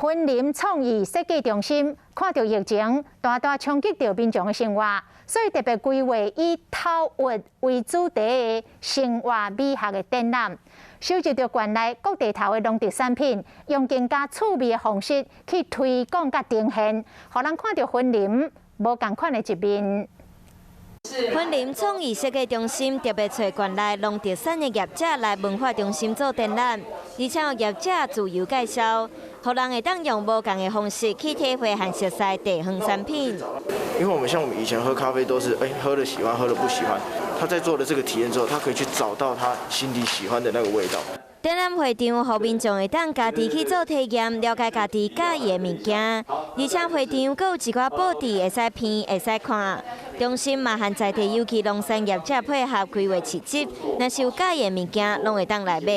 婚林创意设计中心看到疫情大大冲击到民众的生活，所以特别规划以陶艺为主题的生活美学的展览，收集到县内各地头的农特产品，用更加趣味的方式去推广甲呈现，让人看到婚林无同款的一面。 婚林创意设计中心特别找县内农特产的业者来文化中心做展览，而且有业者自由介绍，让人会当用无同的方式去体会和熟悉地方产品。因为我们以前喝咖啡都是喝了喜欢，喝了不喜欢。他在做了这个体验之后，他可以去找到他心里喜欢的那个味道。 展览会场，让民众会当家己去做体验，了解家己喜意的物件，而且会场阁有一寡布置会使片、会使看。中心嘛和在地有机农产业者配合规划市集，若是有喜意的物件，拢会当来买。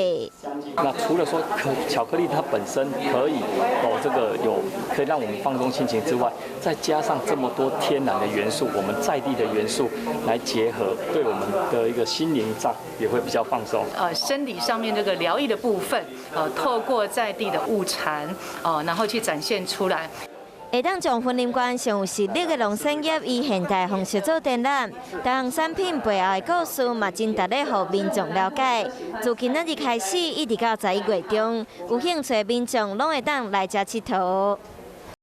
那除了说巧克力它本身可以这个可以让我们放松心情之外，再加上这么多天然的元素，我们在地的元素来结合，对我们的一个心灵上也会比较放松。生理上面这个疗愈的部分，透过在地的物产，然后去展现出来。 会当将婚林馆上有实力的农产业以现代方式做展览，各项产品背后的故事嘛，真值得让民众了解。自今仔日开始，一直到11月中，有兴趣的民众拢会当来遮佚佗。